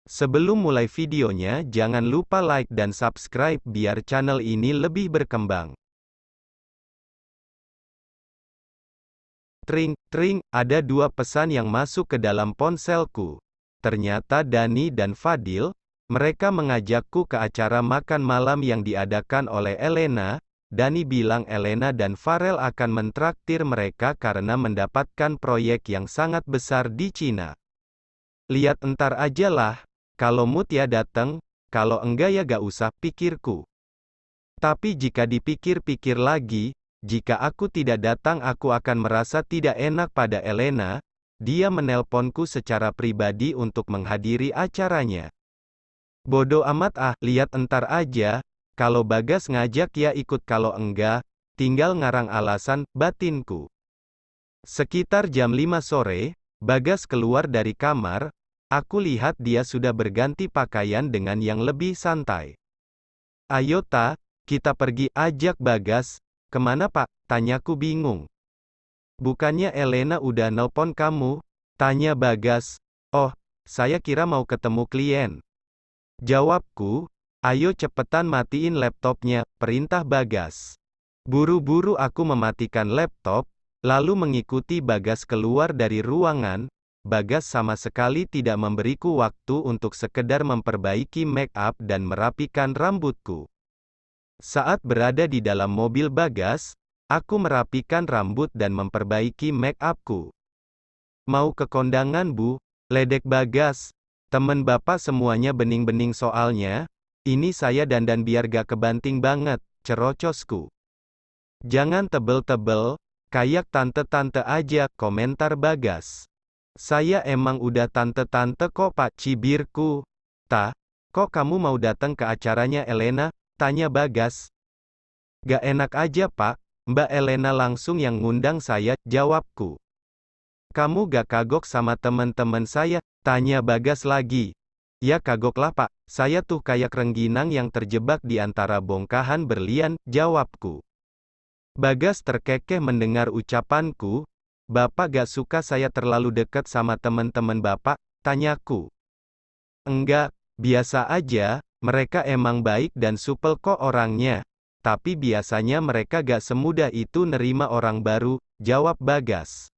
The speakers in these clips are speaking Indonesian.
Sebelum mulai videonya, jangan lupa like dan subscribe biar channel ini lebih berkembang. Tring, tring, ada dua pesan yang masuk ke dalam ponselku. Ternyata Dani dan Fadil, mereka mengajakku ke acara makan malam yang diadakan oleh Elena. Dani bilang Elena dan Farel akan mentraktir mereka karena mendapatkan proyek yang sangat besar di Cina. Lihat entar aja lah, kalau mood ya dateng, kalau enggak ya gak usah, pikirku. Tapi jika dipikir-pikir lagi, jika aku tidak datang aku akan merasa tidak enak pada Elena. Dia menelponku secara pribadi untuk menghadiri acaranya. Bodoh amat ah, lihat entar aja, kalau Bagas ngajak ya ikut kalau enggak, tinggal ngarang alasan, batinku. Sekitar jam 5 sore, Bagas keluar dari kamar, aku lihat dia sudah berganti pakaian dengan yang lebih santai. Ayo ta, kita pergi, ajak Bagas. Kemana pak? Tanyaku bingung. Bukannya Elena udah nelpon kamu? Tanya Bagas. Oh, saya kira mau ketemu klien. Jawabku. Ayo cepetan matiin laptopnya, perintah Bagas. Buru-buru aku mematikan laptop, lalu mengikuti Bagas keluar dari ruangan. Bagas sama sekali tidak memberiku waktu untuk sekedar memperbaiki make up dan merapikan rambutku. Saat berada di dalam mobil Bagas, aku merapikan rambut dan memperbaiki make upku. Mau ke kondangan bu? Ledek Bagas. Temen bapak semuanya bening-bening soalnya. Ini saya dandan biar gak kebanting banget, cerocosku. Jangan tebel-tebel, kayak tante-tante aja, komentar Bagas. Saya emang udah tante-tante kok pak, cibirku. Ta, kok kamu mau datang ke acaranya Elena? Tanya Bagas. Gak enak aja pak, Mbak Elena langsung yang ngundang saya, jawabku. Kamu gak kagok sama teman-teman saya? Tanya Bagas lagi. Ya kagoklah pak, saya tuh kayak rengginang yang terjebak di antara bongkahan berlian, jawabku. Bagas terkekeh mendengar ucapanku. Bapak gak suka saya terlalu dekat sama teman-teman bapak? Tanyaku. Enggak, biasa aja. Mereka emang baik dan supel kok orangnya. Tapi biasanya mereka gak semudah itu nerima orang baru, jawab Bagas.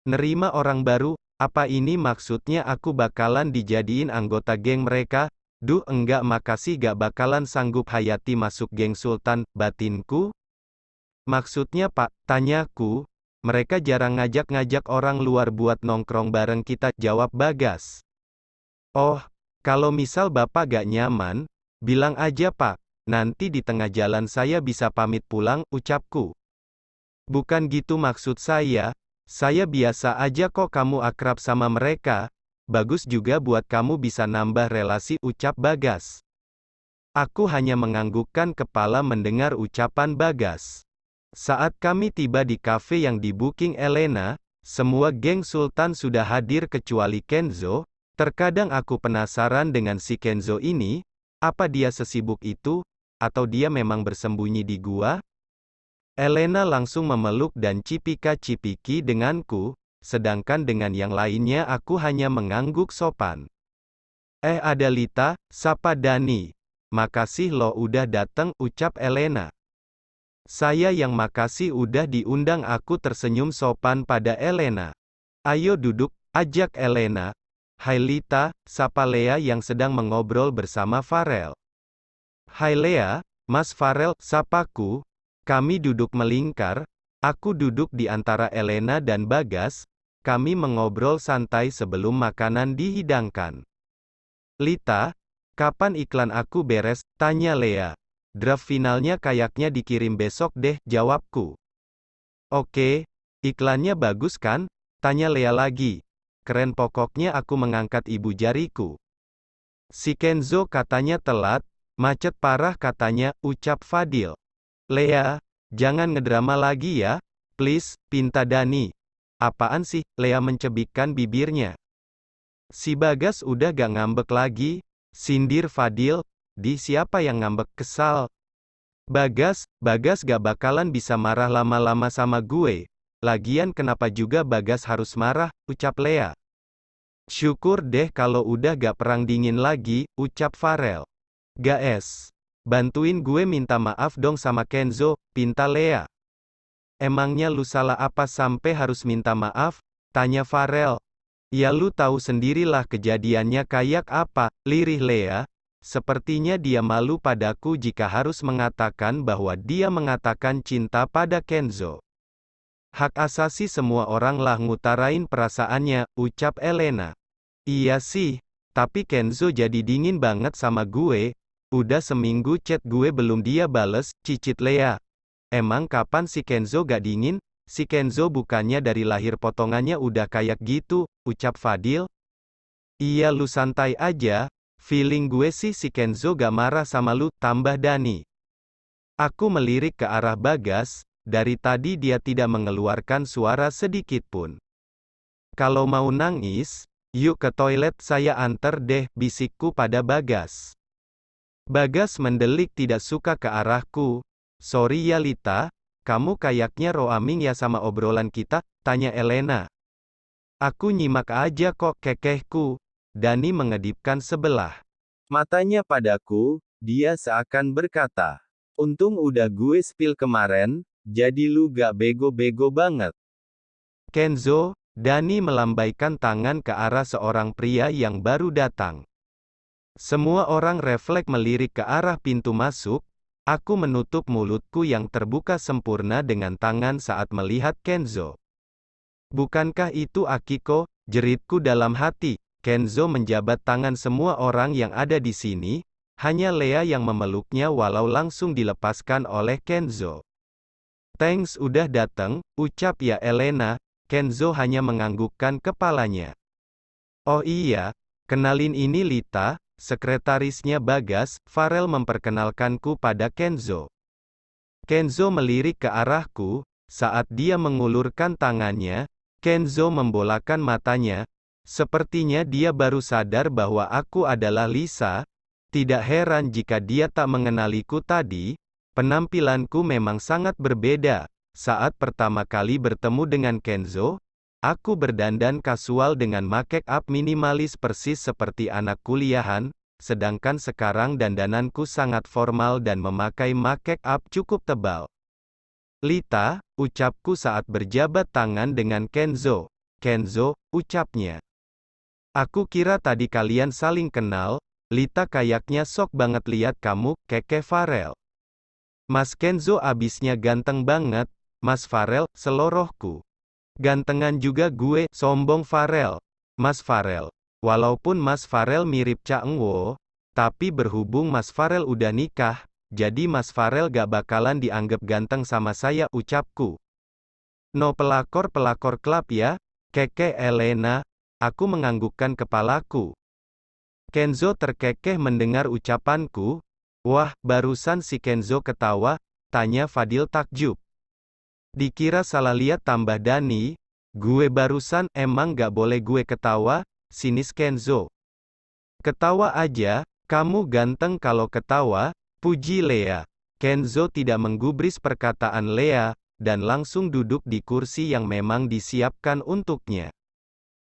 Nerima orang baru? Apa ini maksudnya aku bakalan dijadiin anggota geng mereka? Duh enggak makasih gak bakalan sanggup hayati masuk geng Sultan, batinku? Maksudnya pak, tanyaku. Mereka jarang ngajak-ngajak orang luar buat nongkrong bareng kita, jawab Bagas. Oh. Kalau misal bapak gak nyaman, bilang aja pak, nanti di tengah jalan saya bisa pamit pulang, ucapku. Bukan gitu maksud saya biasa aja kok kamu akrab sama mereka, bagus juga buat kamu bisa nambah relasi, ucap Bagas. Aku hanya menganggukkan kepala mendengar ucapan Bagas. Saat kami tiba di kafe yang di-booking Elena, semua geng Sultan sudah hadir kecuali Kenzo. Terkadang aku penasaran dengan si Kenzo ini, apa dia sesibuk itu, atau dia memang bersembunyi di gua? Elena langsung memeluk dan cipika-cipiki denganku, sedangkan dengan yang lainnya aku hanya mengangguk sopan. Ada Lita, sapa Dani. Makasih lo udah dateng, ucap Elena. Saya yang makasih udah diundang, aku tersenyum sopan pada Elena. Ayo duduk, ajak Elena. Hai Lita, sapa Lea yang sedang mengobrol bersama Farel. Hai Lea, Mas Farel, sapaku. Kami duduk melingkar, aku duduk di antara Elena dan Bagas, kami mengobrol santai sebelum makanan dihidangkan. Lita, kapan iklan aku beres? Tanya Lea. Draft finalnya kayaknya dikirim besok deh, jawabku. Oke, iklannya bagus kan? Tanya Lea lagi. Keren pokoknya, aku mengangkat ibu jariku. Si Kenzo katanya telat, macet parah katanya, ucap Fadil. Lea, jangan ngedrama lagi ya, please, pinta Dani. Apaan sih? Lea mencebikkan bibirnya. Si Bagas udah gak ngambek lagi, sindir Fadil. Di siapa yang ngambek, kesal. Bagas gak bakalan bisa marah lama-lama sama gue. Lagian kenapa juga Bagas harus marah, ucap Lea. Syukur deh kalau udah gak perang dingin lagi, ucap Farel. Guys, bantuin gue minta maaf dong sama Kenzo, pinta Lea. Emangnya lu salah apa sampai harus minta maaf? Tanya Farel. Ya lu tahu sendirilah kejadiannya kayak apa, lirih Lea. Sepertinya dia malu padaku jika harus mengatakan bahwa dia mengatakan cinta pada Kenzo. Hak asasi semua orang lah ngutarain perasaannya, ucap Elena. Iya sih, tapi Kenzo jadi dingin banget sama gue. Udah seminggu chat gue belum dia bales, cicit Lea. Emang kapan si Kenzo gak dingin? Si Kenzo bukannya dari lahir potongannya udah kayak gitu, ucap Fadil. Iya lu santai aja, feeling gue sih si Kenzo gak marah sama lu, tambah Dani. Aku melirik ke arah Bagas. Dari tadi dia tidak mengeluarkan suara sedikit pun. Kalau mau nangis, yuk ke toilet saya antar deh, bisikku pada Bagas. Bagas mendelik tidak suka ke arahku. Sorry ya Lita, kamu kayaknya roaming ya sama obrolan kita, tanya Elena. Aku nyimak aja kok kekehku. Dani mengedipkan sebelah matanya padaku, dia seakan berkata, untung udah gue spill kemarin. Jadi lu gak bego-bego banget. Kenzo, Dani melambaikan tangan ke arah seorang pria yang baru datang. Semua orang refleks melirik ke arah pintu masuk. Aku menutup mulutku yang terbuka sempurna dengan tangan saat melihat Kenzo. Bukankah itu Akiko? Jeritku dalam hati. Kenzo menjabat tangan semua orang yang ada di sini. Hanya Lea yang memeluknya walau langsung dilepaskan oleh Kenzo. Thanks udah dateng, ucap ya Elena. Kenzo hanya menganggukkan kepalanya. Oh iya, kenalin ini Lita, sekretarisnya Bagas. Farel memperkenalkanku pada Kenzo. Kenzo melirik ke arahku. Saat dia mengulurkan tangannya, Kenzo membolakan matanya. Sepertinya dia baru sadar bahwa aku adalah Lisa. Tidak heran jika dia tak mengenaliku tadi. Penampilanku memang sangat berbeda. Saat pertama kali bertemu dengan Kenzo, aku berdandan kasual dengan make up minimalis persis seperti anak kuliahan, sedangkan sekarang dandananku sangat formal dan memakai make up cukup tebal. Lita, ucapku saat berjabat tangan dengan Kenzo. Kenzo, ucapnya. Aku kira tadi kalian saling kenal. Lita kayaknya sok banget lihat kamu, keke Farel. Mas Kenzo abisnya ganteng banget, Mas Farel, selorohku. Gantengan juga gue, sombong Farel. Mas Farel. Walaupun Mas Farel mirip Cha Eun-woo, tapi berhubung Mas Farel udah nikah, jadi Mas Farel gak bakalan dianggap ganteng sama saya, ucapku. No pelakor-pelakor klub ya, keke Elena. Aku menganggukkan kepalaku. Kenzo terkekeh mendengar ucapanku. Wah, barusan si Kenzo ketawa, tanya Fadil takjub. Dikira salah lihat tambah Dani. Gue barusan emang gak boleh gue ketawa, sinis Kenzo. Ketawa aja, kamu ganteng kalau ketawa, puji Lea. Kenzo tidak menggubris perkataan Lea, dan langsung duduk di kursi yang memang disiapkan untuknya.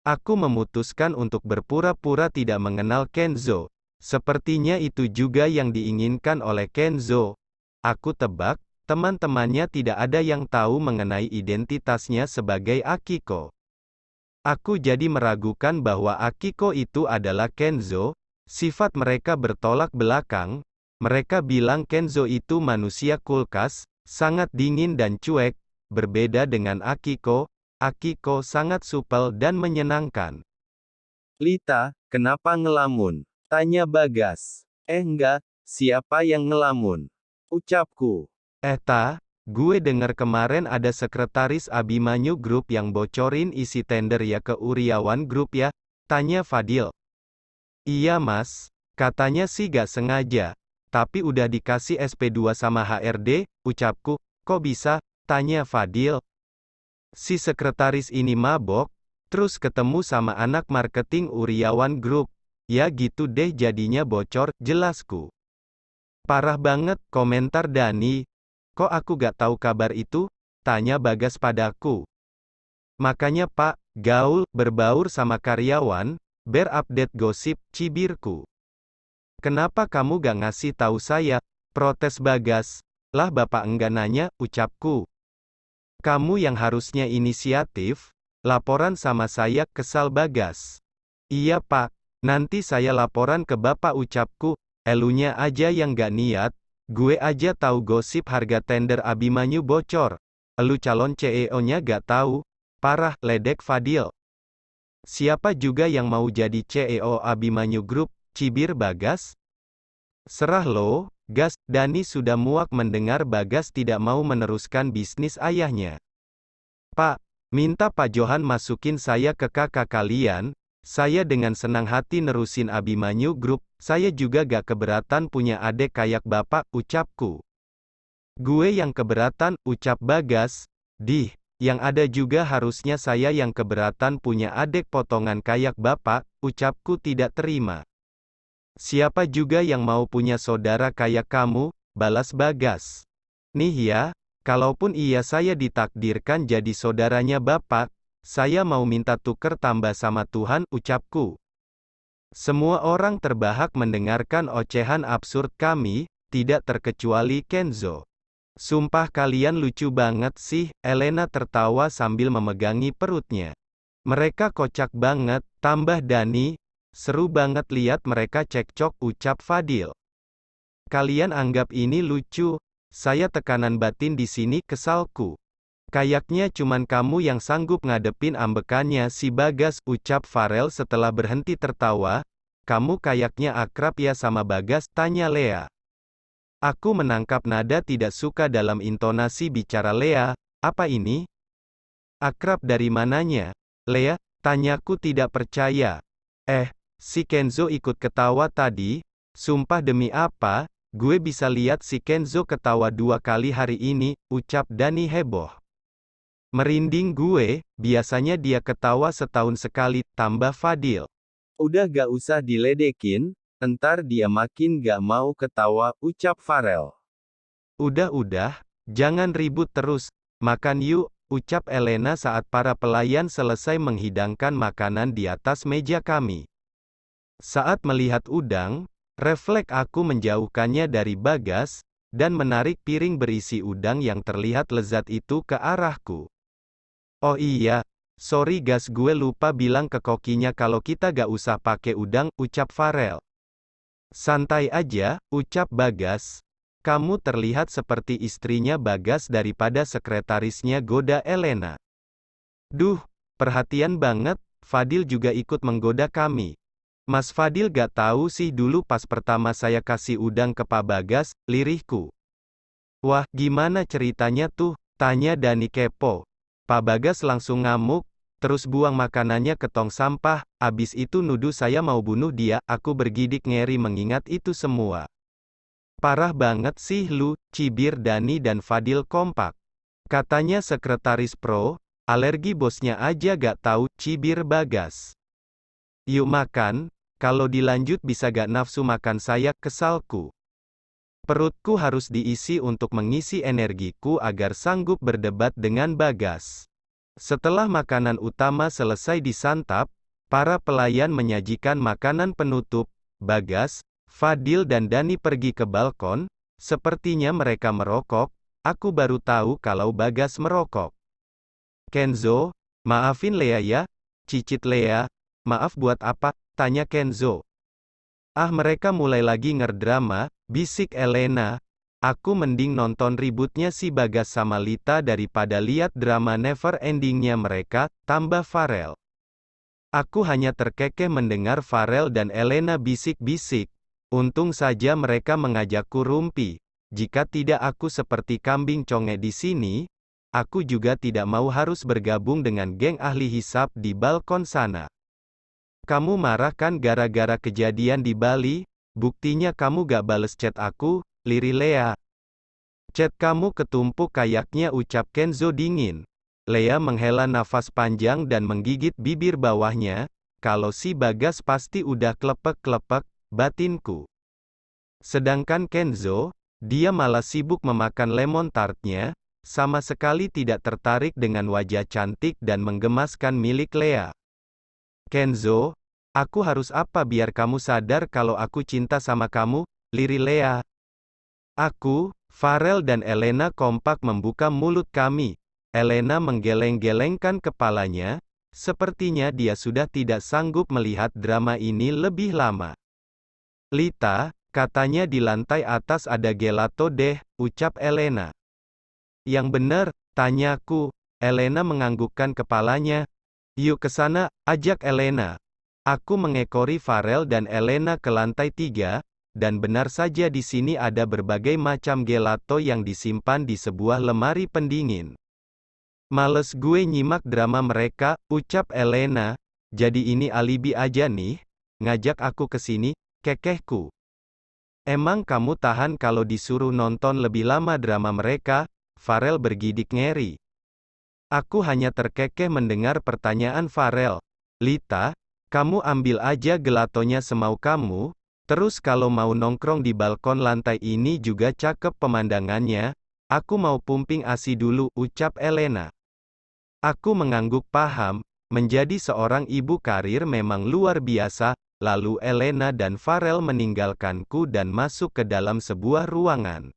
Aku memutuskan untuk berpura-pura tidak mengenal Kenzo. Sepertinya itu juga yang diinginkan oleh Kenzo. Aku tebak, teman-temannya tidak ada yang tahu mengenai identitasnya sebagai Akiko. Aku jadi meragukan bahwa Akiko itu adalah Kenzo. Sifat mereka bertolak belakang. Mereka bilang Kenzo itu manusia kulkas, sangat dingin dan cuek. Berbeda dengan Akiko, Akiko sangat supel dan menyenangkan. Lita, kenapa ngelamun? Tanya Bagas. Enggak, siapa yang ngelamun? Ucapku. Gue denger kemarin ada sekretaris Abimanyu Group yang bocorin isi tender ya ke Uriawan Group ya? Tanya Fadil. Iya mas, katanya sih gak sengaja. Tapi udah dikasih SP2 sama HRD, ucapku. Kok bisa? Tanya Fadil. Si sekretaris ini mabok, terus ketemu sama anak marketing Uriawan Group. Ya gitu deh jadinya bocor, jelasku. Parah banget, komentar Dani. Kok aku gak tahu kabar itu? Tanya Bagas padaku. Makanya Pak, gaul, berbaur sama karyawan, Bear update gosip, cibirku. Kenapa kamu gak ngasih tahu saya? Protes Bagas. Lah bapak enggak nanya, ucapku. Kamu yang harusnya inisiatif. Laporan sama saya, kesal Bagas. Iya pak, nanti saya laporan ke bapak, ucapku. Elunya aja yang gak niat. Gue aja tahu gosip harga tender Abimanyu bocor. Elu calon CEO-nya gak tahu. Parah, ledek Fadil. Siapa juga yang mau jadi CEO Abimanyu Group, cibir Bagas? Serah lo, Gas. Dani sudah muak mendengar Bagas tidak mau meneruskan bisnis ayahnya. Pak, minta Pak Johan masukin saya ke kakak kalian. Saya dengan senang hati nerusin Abimanyu Group. Saya juga gak keberatan punya adek kayak bapak, ucapku. Gue yang keberatan, ucap Bagas. Dih, yang ada juga harusnya saya yang keberatan punya adek potongan kayak bapak, ucapku tidak terima. Siapa juga yang mau punya saudara kayak kamu, balas Bagas. Nih ya, kalaupun iya saya ditakdirkan jadi saudaranya bapak, saya mau minta tuker tambah sama Tuhan, ucapku. Semua orang terbahak mendengarkan ocehan absurd kami, tidak terkecuali Kenzo. Sumpah kalian lucu banget sih, Elena tertawa sambil memegangi perutnya. Mereka kocak banget, tambah Dani. Seru banget lihat mereka cekcok, ucap Fadil. Kalian anggap ini lucu? Saya tekanan batin di sini, kesalku. Kayaknya cuman kamu yang sanggup ngadepin ambekannya si Bagas, ucap Farel setelah berhenti tertawa. Kamu kayaknya akrab ya sama Bagas, tanya Lea. Aku menangkap nada tidak suka dalam intonasi bicara Lea. Apa ini? Akrab dari mananya? Lea, tanyaku tidak percaya. Si Kenzo ikut ketawa tadi. Sumpah demi apa, gue bisa lihat si Kenzo ketawa 2 kali hari ini, ucap Dani heboh. Merinding gue, biasanya dia ketawa setahun sekali, tambah Fadil. Udah gak usah diledekin, entar dia makin gak mau ketawa, ucap Farel. Udah, jangan ribut terus, makan yuk, ucap Elena saat para pelayan selesai menghidangkan makanan di atas meja kami. Saat melihat udang, refleks aku menjauhkannya dari Bagas, dan menarik piring berisi udang yang terlihat lezat itu ke arahku. Oh iya, sorry Gas, gue lupa bilang ke kokinya kalau kita gak usah pakai udang, ucap Farel. Santai aja, ucap Bagas. Kamu terlihat seperti istrinya Bagas daripada sekretarisnya, goda Elena. Duh, perhatian banget, Fadil juga ikut menggoda kami. Mas Fadil gak tahu sih dulu pas pertama saya kasih udang ke Pak Bagas, lirihku. Wah, gimana ceritanya tuh? Tanya Dani kepo. Pak Bagas langsung ngamuk, terus buang makanannya ke tong sampah, abis itu nuduh saya mau bunuh dia, aku bergidik ngeri mengingat itu semua. Parah banget sih lu, cibir Dani dan Fadil kompak. Katanya sekretaris pro, alergi bosnya aja gak tahu, cibir Bagas. Yuk makan, kalau dilanjut bisa gak nafsu makan saya, kesalku. Perutku harus diisi untuk mengisi energiku agar sanggup berdebat dengan Bagas. Setelah makanan utama selesai disantap, para pelayan menyajikan makanan penutup. Bagas, Fadil dan Dani pergi ke balkon, sepertinya mereka merokok, aku baru tahu kalau Bagas merokok. Kenzo, maafin Lea ya, cicit Lea. Maaf buat apa? Tanya Kenzo. Ah, mereka mulai lagi ngerdrama, bisik Elena. Aku mending nonton ributnya si Bagas sama Lita daripada lihat drama never endingnya mereka, tambah Farel. Aku hanya terkekeh mendengar Farel dan Elena bisik-bisik. Untung saja mereka mengajakku rumpi. Jika tidak aku seperti kambing conge di sini, aku juga tidak mau harus bergabung dengan geng ahli hisap di balkon sana. Kamu marah kan gara-gara kejadian di Bali? Buktinya kamu gak bales chat aku, lirih Lea. Chat kamu ketumpuk kayaknya, ucap Kenzo dingin. Lea menghela nafas panjang dan menggigit bibir bawahnya. Kalau si Bagas pasti udah klepek-klepek, batinku. Sedangkan Kenzo, dia malah sibuk memakan lemon tartnya, sama sekali tidak tertarik dengan wajah cantik dan menggemaskan milik Lea. Kenzo, Aku harus apa biar kamu sadar kalau aku cinta sama kamu, lirik Lea. Aku, Farel dan Elena kompak membuka mulut kami. Elena menggeleng-gelengkan kepalanya, sepertinya dia sudah tidak sanggup melihat drama ini lebih lama. Lita, katanya di lantai atas ada gelato deh, ucap Elena. Yang bener, tanyaku. Elena menganggukkan kepalanya. Yuk ke sana, ajak Elena. Aku mengekori Farel dan Elena ke lantai 3, dan benar saja di sini ada berbagai macam gelato yang disimpan di sebuah lemari pendingin. Males gue nyimak drama mereka, ucap Elena. Jadi ini alibi aja nih, ngajak aku ke sini, kekehku. Emang kamu tahan kalau disuruh nonton lebih lama drama mereka? Farel bergidik ngeri. Aku hanya terkekeh mendengar pertanyaan Farel. Lita, kamu ambil aja gelatonya semau kamu, terus kalau mau nongkrong di balkon lantai ini juga cakep pemandangannya, aku mau pumping ASI dulu, ucap Elena. Aku mengangguk paham, menjadi seorang ibu karir memang luar biasa. Lalu Elena dan Farel meninggalkanku dan masuk ke dalam sebuah ruangan.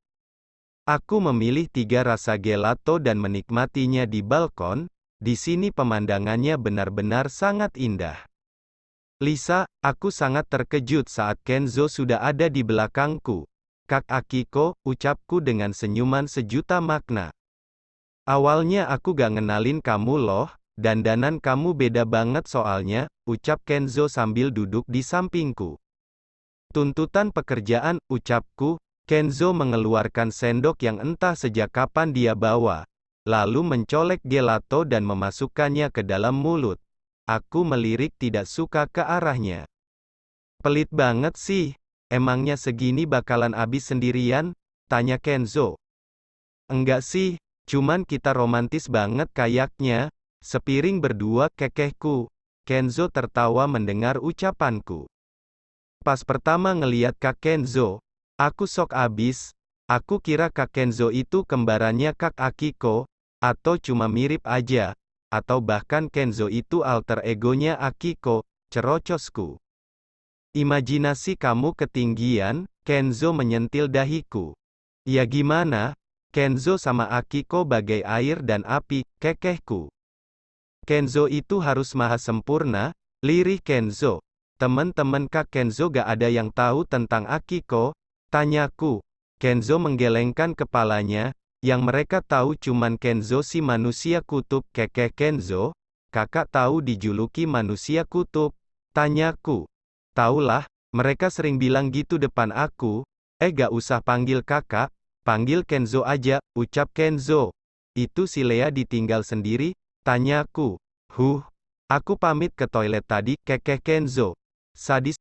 Aku memilih 3 rasa gelato dan menikmatinya di balkon. Di sini pemandangannya benar-benar sangat indah. Lisa, aku sangat terkejut saat Kenzo sudah ada di belakangku. Kak Akiko, ucapku dengan senyuman sejuta makna. Awalnya aku gak ngenalin kamu loh. Dandanan kamu beda banget soalnya, ucap Kenzo sambil duduk di sampingku. Tuntutan pekerjaan, ucapku. Kenzo mengeluarkan sendok yang entah sejak kapan dia bawa. Lalu mencolek gelato dan memasukkannya ke dalam mulut. Aku melirik tidak suka ke arahnya. Pelit banget sih. Emangnya segini bakalan habis sendirian? Tanya Kenzo. Enggak sih, cuman kita romantis banget kayaknya. Sepiring berdua, kekehku. Kenzo tertawa mendengar ucapanku. Pas pertama ngeliat Kak Kenzo, aku sok abis. Aku kira Kak Kenzo itu kembarannya Kak Akiko, atau cuma mirip aja, atau bahkan Kenzo itu alter egonya Akiko, cerocosku. Imajinasi kamu ketinggian, Kenzo menyentil dahiku. Ya gimana? Kenzo sama Akiko bagai air dan api, kekehku. Kenzo itu harus maha sempurna, lirih Kenzo. Teman-teman Kak Kenzo gak ada yang tahu tentang Akiko? Tanyaku. Kenzo menggelengkan kepalanya, yang mereka tahu cuman Kenzo si manusia kutub. Kekeh Kenzo, kakak tahu dijuluki manusia kutub? Tanyaku. Taulah, mereka sering bilang gitu depan aku. Gak usah panggil kakak, panggil Kenzo aja, ucap Kenzo. Itu si Lea ditinggal sendiri? Tanyaku. Aku pamit ke toilet tadi, kekeh Kenzo. Sadis.